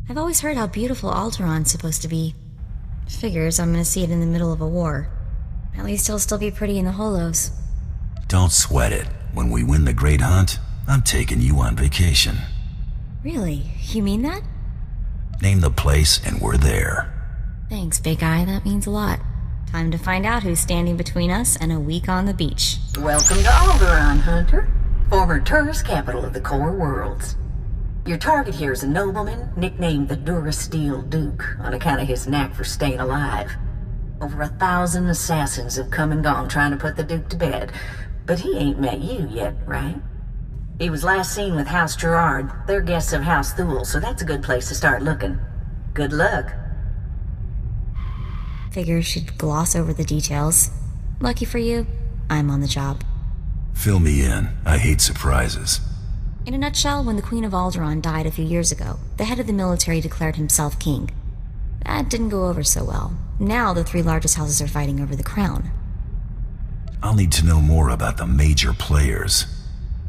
I've always heard how beautiful Alderaa's supposed to be. Figures I'm gonna see it in the middle of a war. At least he'll still be pretty in the holos. Don't sweat it. When we win the Great Hunt, I'm taking you on vacation. Really? You mean that? Name the place and we're there. Thanks, big guy. That means a lot. Time to find out who's standing between us and a week on the beach. Welcome to Alderaan, Hunter. Former tourist capital of the core worlds. Your target here is a nobleman nicknamed the Durasteel Duke on account of his knack for staying alive. Over 1,000 assassins have come and gone trying to put the Duke to bed, but he ain't met you yet, right? He was last seen with House Gerard. They're guests of House Thule, so that's a good place to start looking. Good luck. Figures she'd gloss over the details. Lucky for you, I'm on the job. Fill me in. I hate surprises. In a nutshell, when the Queen of Alderaan died a few years ago, the head of the military declared himself king. That didn't go over so well. Now the 3 largest houses are fighting over the crown. I'll need to know more about the major players.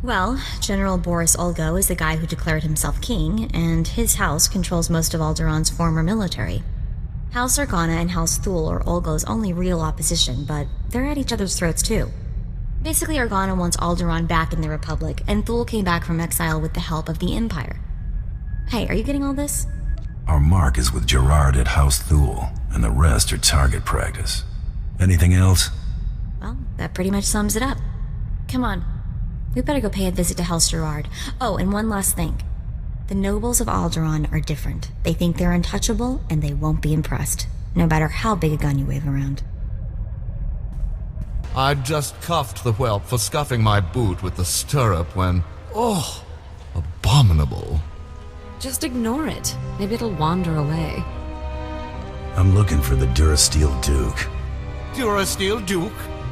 Well, General Boris Olgo is the guy who declared himself king, and his house controls most of Alderaan's former military. House Organa and House Thule are Olgo's only real opposition, but they're at each other's throats too. Basically, Organa wants Alderaan back in the Republic, and Thule came back from exile with the help of the Empire. Hey, are you getting all this? Our mark is with Gerard at House Thule, and the rest are target practice. Anything else? Well, that pretty much sums it up. Come on. We better go pay a visit to House Gerard. Oh, and one last thing. The nobles of Alderaan are different. They think they're untouchable, and they won't be impressed, no matter how big a gun you wave around. I just cuffed the whelp for scuffing my boot with the stirrup when... Oh, abominable. Just ignore it. Maybe it'll wander away. I'm looking for the Durasteel Duke. Durasteel Duke?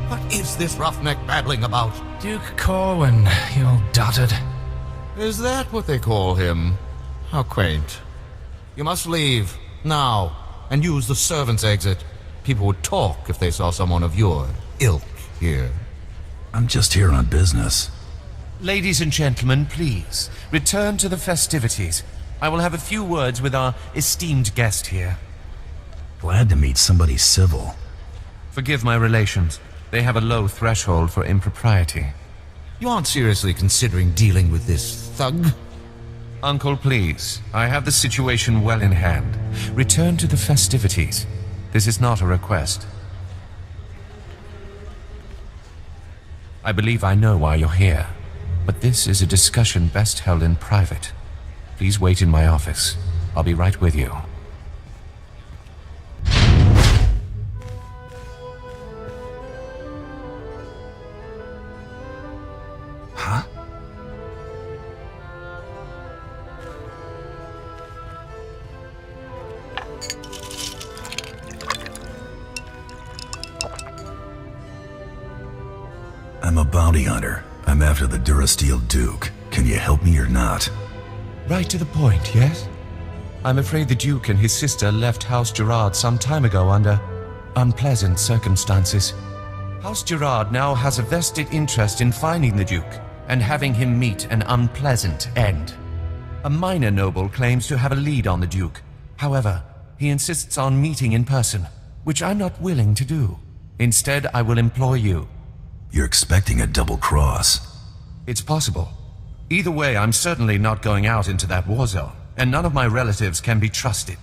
What is this roughneck babbling about? Duke Corwin, you old dotard. Is that what they call him? How quaint. You must leave, now, and use the servants' exit. People would talk if they saw someone of your ilk here. I'm just here on business. Ladies and gentlemen, please, return to the festivities. I will have a few words with our esteemed guest here. Glad to meet somebody civil. Forgive my relations. They have a low threshold for impropriety. You aren't seriously considering dealing with this thug? Uncle, please. I have the situation well in hand. Return to the festivities. This is not a request. I believe I know why you're here, but this is a discussion best held in private. Please wait in my office. I'll be right with you. Huh? I'm a bounty hunter. I'm after the Durasteel Duke. Can you help me or not? Right to the point, yes? I'm afraid the Duke and his sister left House Gerard some time ago under unpleasant circumstances. House Gerard now has a vested interest in finding the Duke and having him meet an unpleasant end. A minor noble claims to have a lead on the Duke. However, he insists on meeting in person, which I'm not willing to do. Instead, I will employ you. You're expecting a double cross. It's possible. Either way, I'm certainly not going out into that war zone, and none of my relatives can be trusted.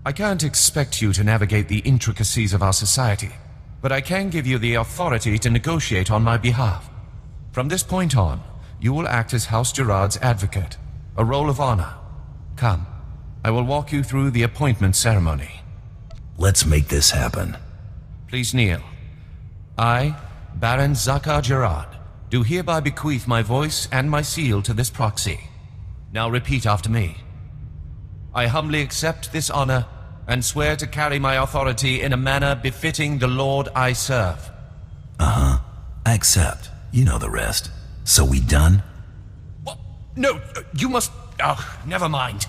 I can't expect you to navigate the intricacies of our society, but I can give you the authority to negotiate on my behalf. From this point on, you will act as House Gerard's advocate, a role of honor. Come, I will walk you through the appointment ceremony. Let's make this happen. Please kneel. I, Baron Zakar Gerard, do hereby bequeath my voice and my seal to this proxy. Now repeat after me. I humbly accept this honor and swear to carry my authority in a manner befitting the Lord I serve. Uh-huh. I accept. You know the rest. So we done? What? No, you must... Oh, never mind.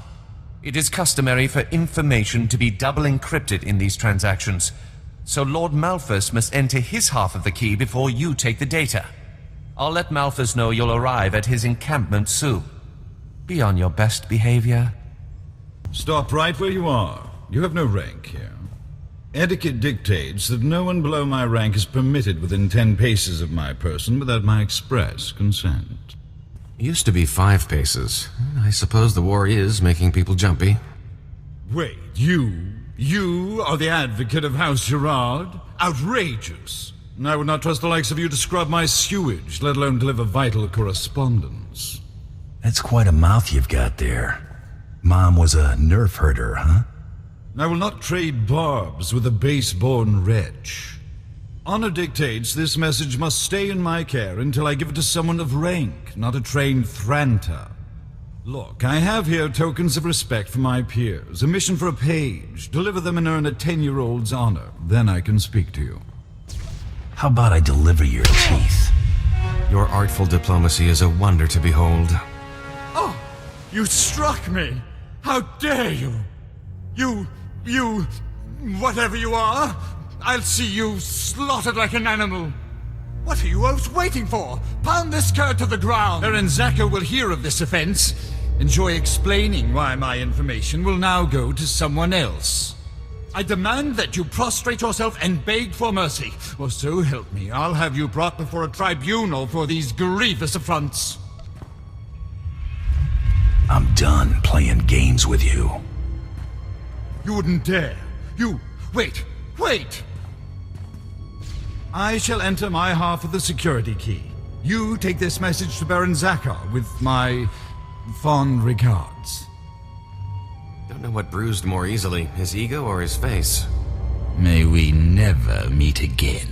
It is customary for information to be double encrypted in these transactions, so Lord Malphus must enter his half of the key before you take the data. I'll let Malphus know you'll arrive at his encampment soon. Be on your best behavior. Stop right where you are. You have no rank here. Etiquette dictates that no one below my rank is permitted within 10 paces of my person without my express consent. Used to be 5 paces. I suppose the war is making people jumpy. Wait, you are the advocate of House Gerard? Outrageous! I would not trust the likes of you to scrub my sewage, let alone deliver vital correspondence. That's quite a mouth you've got there. Mom was a nerf herder, huh? I will not trade barbs with a base-born wretch. Honor dictates this message must stay in my care until I give it to someone of rank, not a trained Thranta. Look, I have here tokens of respect for my peers, a mission for a page. Deliver them and earn a 10-year-old's honor. Then I can speak to you. How about I deliver your teeth? Your artful diplomacy is a wonder to behold. Oh, you struck me! How dare you! You, whatever you are, I'll see you slaughtered like an animal. What are you both waiting for? Pound this cur to the ground. Baron Zaka will hear of this offense. Enjoy explaining why my information will now go to someone else. I demand that you prostrate yourself and beg for mercy, or so help me, I'll have you brought before a tribunal for these grievous affronts. I'm done playing games with you. You wouldn't dare. Wait! I shall enter my half of the security key. You take this message to Baron Zakar with my fond regards. Don't know what bruised more easily, his ego or his face. May we never meet again.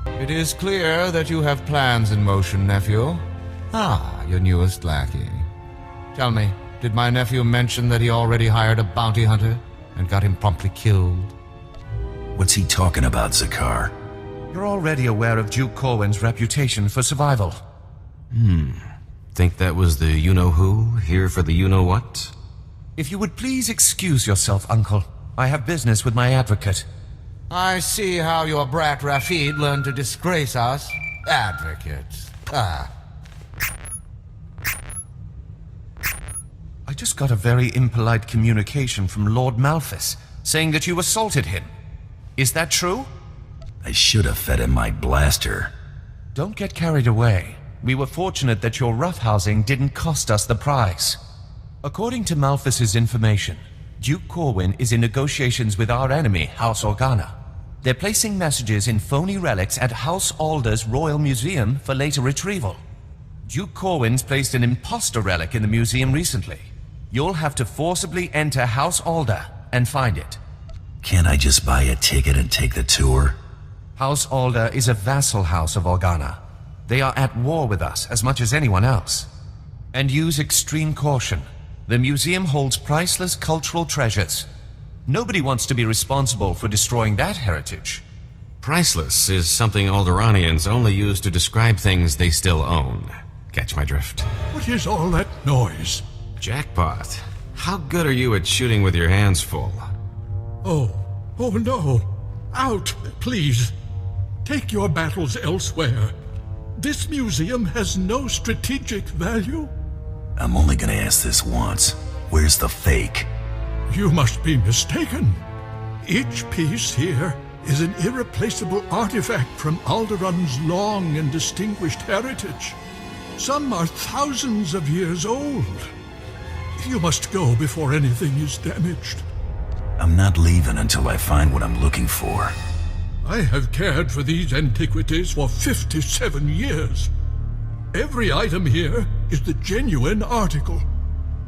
It is clear that you have plans in motion, nephew. Your newest lackey. Tell me, did my nephew mention that he already hired a bounty hunter and got him promptly killed? What's he talking about, Zakar? You're already aware of Duke Corwin's reputation for survival. Think that was the you-know-who, here for the you-know-what? If you would please excuse yourself, Uncle. I have business with my advocate. I see how your brat Rafid learned to disgrace us. Advocate. I just got a very impolite communication from Lord Malphus, saying that you assaulted him. Is that true? I should have fed him my blaster. Don't get carried away. We were fortunate that your roughhousing didn't cost us the prize. According to Malphus's information, Duke Corwin is in negotiations with our enemy, House Organa. They're placing messages in phony relics at House Alder's Royal Museum for later retrieval. Duke Corwin's placed an imposter relic in the museum recently. You'll have to forcibly enter House Alder and find it. Can't I just buy a ticket and take the tour? House Alder is a vassal house of Organa. They are at war with us as much as anyone else. And use extreme caution. The museum holds priceless cultural treasures. Nobody wants to be responsible for destroying that heritage. Priceless is something Alderanians only use to describe things they still own. Catch my drift? What is all that noise? Jackpot. How good are you at shooting with your hands full? Oh no. Out, please. Take your battles elsewhere. This museum has no strategic value. I'm only gonna ask this once. Where's the fake? You must be mistaken. Each piece here is an irreplaceable artifact from Alderaan's long and distinguished heritage. Some are thousands of years old. You must go before anything is damaged. I'm not leaving until I find what I'm looking for. I have cared for these antiquities for 57 years. Every item here is the genuine article.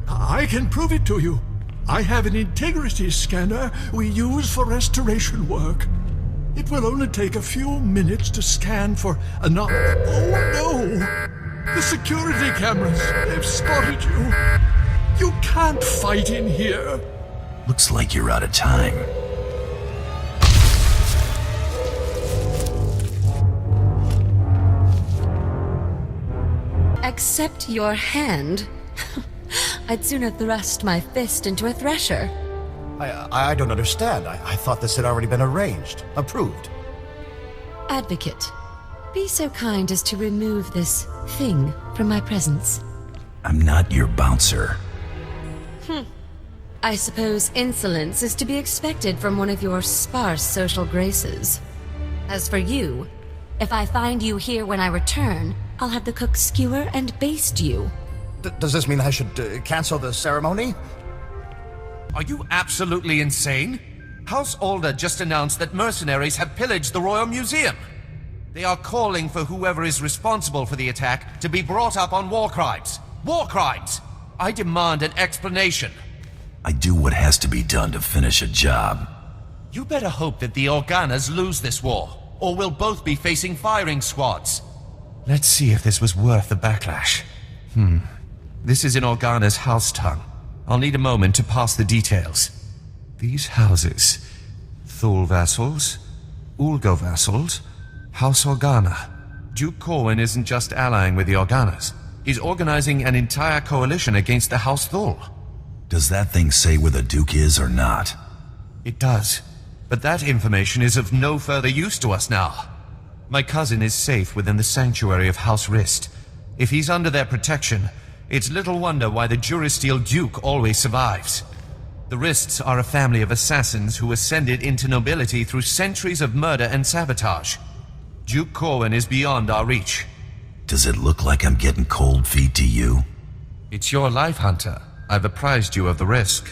I can prove it to you. I have an integrity scanner we use for restoration work. It will only take a few minutes to scan for enough. Oh no! The security cameras, they've spotted you. You can't fight in here. Looks like you're out of time. Accept your hand? I'd sooner thrust my fist into a thresher. I don't understand. I thought this had already been arranged, approved. Advocate, be so kind as to remove this thing from my presence. I'm not your bouncer. I suppose insolence is to be expected from one of your sparse social graces. As for you, if I find you here when I return, I'll have the cook skewer and baste you. Does this mean I should cancel the ceremony? Are you absolutely insane? House Alder just announced that mercenaries have pillaged the Royal Museum. They are calling for whoever is responsible for the attack to be brought up on war crimes. War crimes! I demand an explanation. I do what has to be done to finish a job. You better hope that the Organas lose this war, or we'll both be facing firing squads. Let's see if this was worth the backlash. This is in Organa's house tongue. I'll need a moment to pass the details. These houses: Thule vassals, Ulgo vassals, House Organa. Duke Corwin isn't just allying with the Organas. He's organizing an entire coalition against the House Thule. Does that thing say where the Duke is or not? It does. But that information is of no further use to us now. My cousin is safe within the sanctuary of House Rist. If he's under their protection, it's little wonder why the Durasteel Duke always survives. The Rists are a family of assassins who ascended into nobility through centuries of murder and sabotage. Duke Corwin is beyond our reach. Does it look like I'm getting cold feet to you? It's your life, Hunter. I've apprised you of the risk.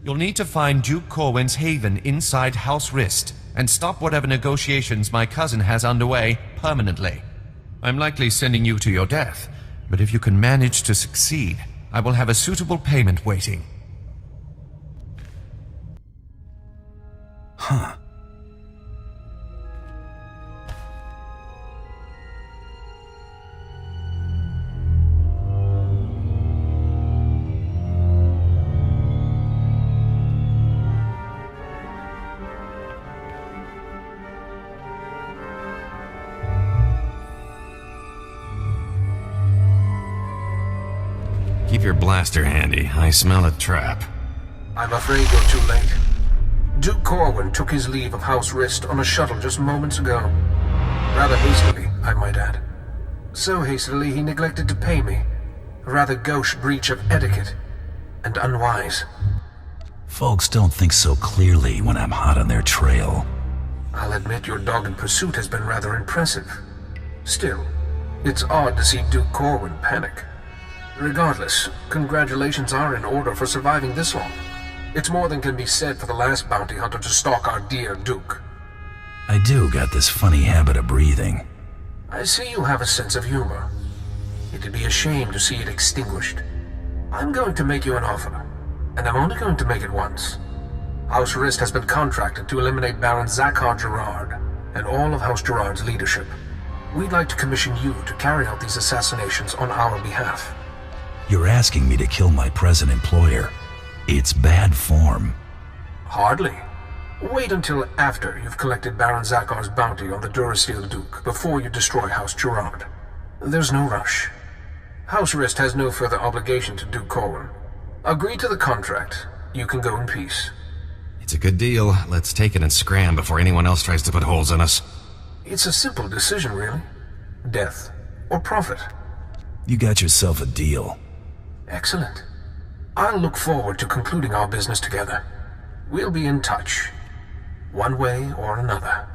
You'll need to find Duke Corwin's haven inside House Rist and stop whatever negotiations my cousin has underway permanently. I'm likely sending you to your death, but if you can manage to succeed, I will have a suitable payment waiting. Huh. Keep your blaster handy. I smell a trap. I'm afraid you're too late. Duke Corwin took his leave of House Rist on a shuttle just moments ago. Rather hastily, I might add. So hastily he neglected to pay me. A rather gauche breach of etiquette. And unwise. Folks don't think so clearly when I'm hot on their trail. I'll admit your dogged pursuit has been rather impressive. Still, it's odd to see Duke Corwin panic. Regardless, congratulations are in order for surviving this long. It's more than can be said for the last bounty hunter to stalk our dear Duke. I do got this funny habit of breathing. I see you have a sense of humor. It'd be a shame to see it extinguished. I'm going to make you an offer, and I'm only going to make it once. House Rist has been contracted to eliminate Baron Zakhar Gerard and all of House Gerard's leadership. We'd like to commission you to carry out these assassinations on our behalf. You're asking me to kill my present employer. It's bad form. Hardly. Wait until after you've collected Baron Zakhar's bounty on the Durasteel Duke before you destroy House Gerard. There's no rush. House Rist has no further obligation to Duke Corwin. Agree to the contract. You can go in peace. It's a good deal. Let's take it and scram before anyone else tries to put holes in us. It's a simple decision, really. Death or profit. You got yourself a deal. Excellent. I'll look forward to concluding our business together. We'll be in touch, one way or another.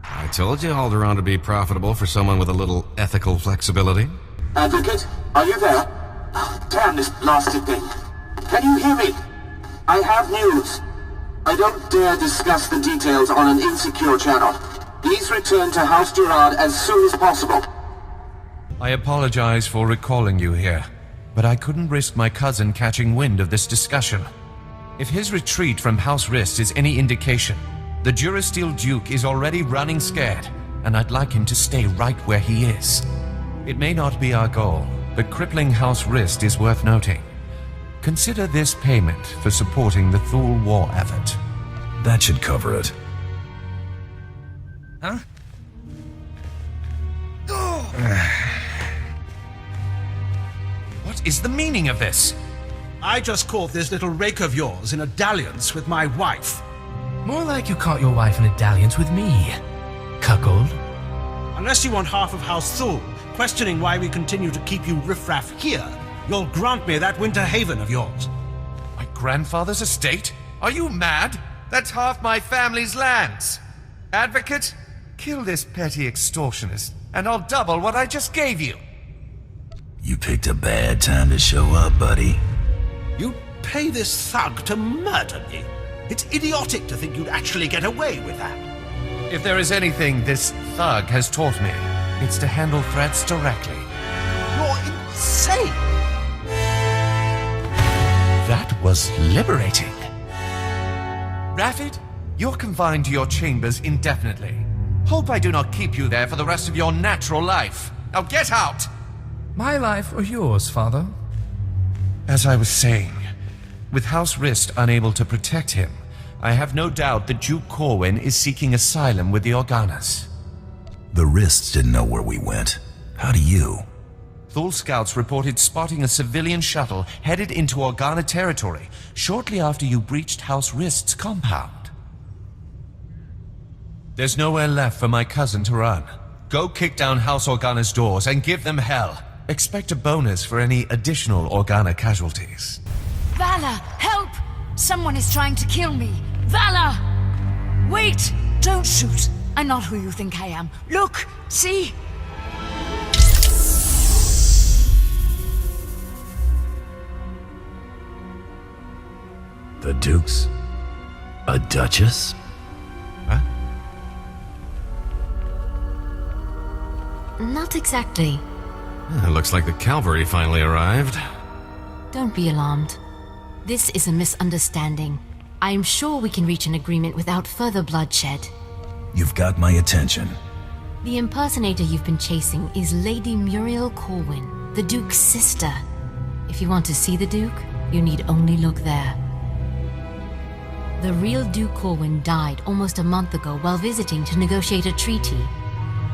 I told you Alderaan would be profitable for someone with a little ethical flexibility. Advocate, are you there? Oh, damn this blasted thing. Can you hear me? I have news. I don't dare discuss the details on an insecure channel. Please return to House Gerard as soon as possible. I apologize for recalling you here, but I couldn't risk my cousin catching wind of this discussion. If his retreat from House Rist is any indication, the Durasteel Duke is already running scared, and I'd like him to stay right where he is. It may not be our goal, but crippling House Rist is worth noting. Consider this payment for supporting the Thule war effort. That should cover it. Huh? What is the meaning of this? I just caught this little rake of yours in a dalliance with my wife. More like you caught your wife in a dalliance with me, cuckold. Unless you want half of House Thule questioning why we continue to keep you riffraff here, you'll grant me that winter haven of yours. Are grandfather's estate? Are you mad? That's half my family's lands. Advocate, kill this petty extortionist, and I'll double what I just gave you. You picked a bad time to show up, buddy. You pay this thug to murder me? It's idiotic to think you'd actually get away with that. If there is anything this thug has taught me, it's to handle threats directly. You're insane! That was liberating. Raffid, you're confined to your chambers indefinitely. Hope I do not keep you there for the rest of your natural life. Now get out! My life or yours, Father? As I was saying, with House Rist unable to protect him, I have no doubt that Duke Corwin is seeking asylum with the Organas. The Rists didn't know where we went. How do you? Thule scouts reported spotting a civilian shuttle headed into Organa territory shortly after you breached House Rist's compound. There's nowhere left for my cousin to run. Go kick down House Organa's doors and give them hell. Expect a bonus for any additional Organa casualties. Vala, help! Someone is trying to kill me. Vala! Wait! Don't shoot. I'm not who you think I am. Look! See? The Dukes? A Duchess? Huh? Not exactly. It looks like the cavalry finally arrived. Don't be alarmed. This is a misunderstanding. I am sure we can reach an agreement without further bloodshed. You've got my attention. The impersonator you've been chasing is Lady Muriel Corwin, the Duke's sister. If you want to see the Duke, you need only look there. The real Duke Corwin died almost a month ago while visiting to negotiate a treaty.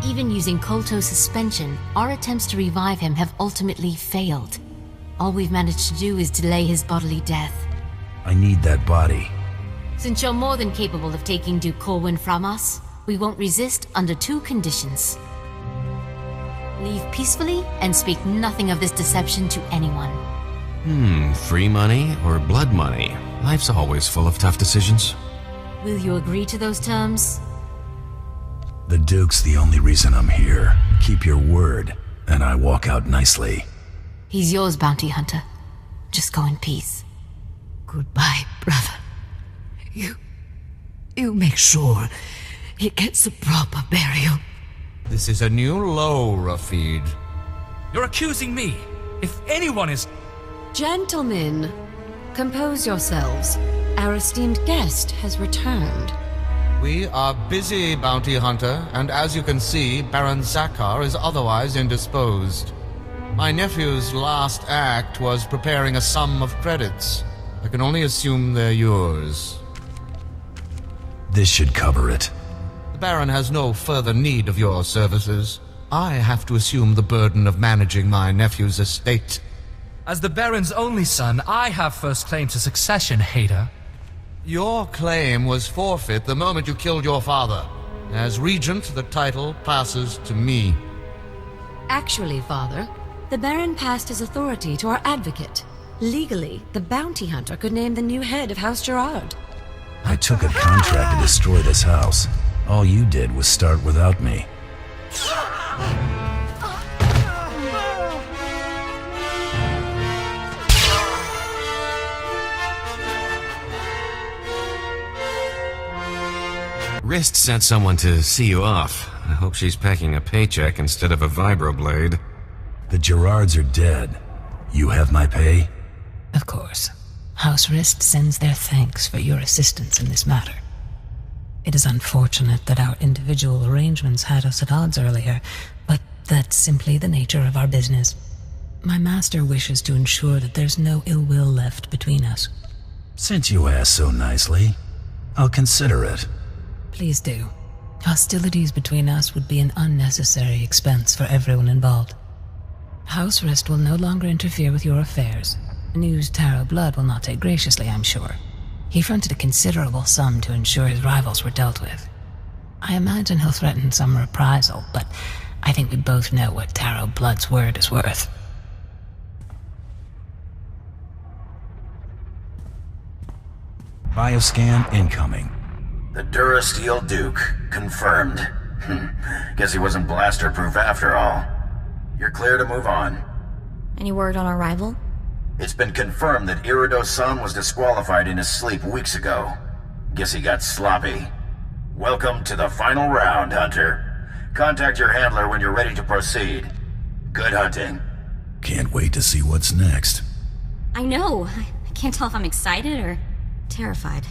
Even using Kolto suspension, our attempts to revive him have ultimately failed. All we've managed to do is delay his bodily death. I need that body. Since you're more than capable of taking Duke Corwin from us, we won't resist under 2 conditions. Leave peacefully and speak nothing of this deception to anyone. Free money or blood money? Life's always full of tough decisions. Will you agree to those terms? The Duke's the only reason I'm here. Keep your word, and I walk out nicely. He's yours, bounty hunter. Just go in peace. Goodbye, brother. You make sure it gets a proper burial. This is a new low, Raffid. You're accusing me. If anyone is... Gentlemen, compose yourselves. Our esteemed guest has returned. We are busy, bounty hunter, and as you can see, Baron Zakar is otherwise indisposed. My nephew's last act was preparing a sum of credits. I can only assume they're yours. This should cover it. The Baron has no further need of your services. I have to assume the burden of managing my nephew's estate. As the Baron's only son, I have first claim to succession, Hader. Your claim was forfeit the moment you killed your father. As regent, the title passes to me. Actually, Father, the Baron passed his authority to our advocate. Legally, the bounty hunter could name the new head of House Gerard. I took a contract to destroy this house. All you did was start without me. Rist sent someone to see you off. I hope she's packing a paycheck instead of a vibroblade. The Gerards are dead. You have my pay? Of course. House Rist sends their thanks for your assistance in this matter. It is unfortunate that our individual arrangements had us at odds earlier, but that's simply the nature of our business. My master wishes to ensure that there's no ill will left between us. Since you asked so nicely, I'll consider it. Please do. Hostilities between us would be an unnecessary expense for everyone involved. House Rist will no longer interfere with your affairs. News Taro Blood will not take graciously, I'm sure. He fronted a considerable sum to ensure his rivals were dealt with. I imagine he'll threaten some reprisal, but I think we both know what Taro Blood's word is worth. Bioscan incoming. The Durasteel Duke. Confirmed. Guess he wasn't blaster-proof after all. You're clear to move on. Any word on our rival? It's been confirmed that Irido-san was disqualified in his sleep weeks ago. Guess he got sloppy. Welcome to the final round, Hunter. Contact your handler when you're ready to proceed. Good hunting. Can't wait to see what's next. I know. I can't tell if I'm excited or terrified.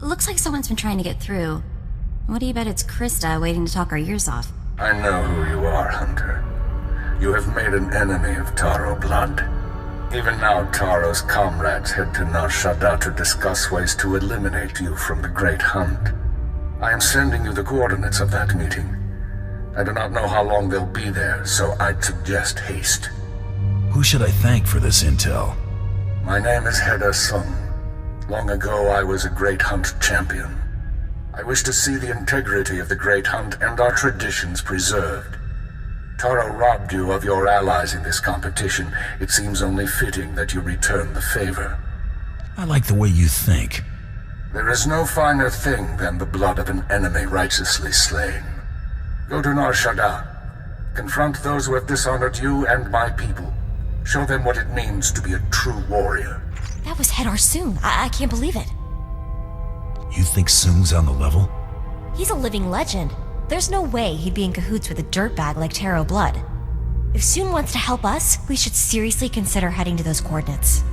Looks like someone's been trying to get through. What do you bet it's Krista waiting to talk our ears off? I know who you are, Hunter. You have made an enemy of Taro Blood. Even now, Taro's comrades head to Nar Shaddaa to discuss ways to eliminate you from the Great Hunt. I am sending you the coordinates of that meeting. I do not know how long they'll be there, so I'd suggest haste. Who should I thank for this intel? My name is Heda Sung. Long ago, I was a Great Hunt champion. I wish to see the integrity of the Great Hunt and our traditions preserved. Taro robbed you of your allies in this competition. It seems only fitting that you return the favor. I like the way you think. There is no finer thing than the blood of an enemy righteously slain. Go to Nar Shaddaa. Confront those who have dishonored you and my people. Show them what it means to be a true warrior. That was Hedar Sung. I can't believe it. You think Sung's on the level? He's a living legend. There's no way he'd be in cahoots with a dirtbag like Taro Blood. If Sung wants to help us, we should seriously consider heading to those coordinates.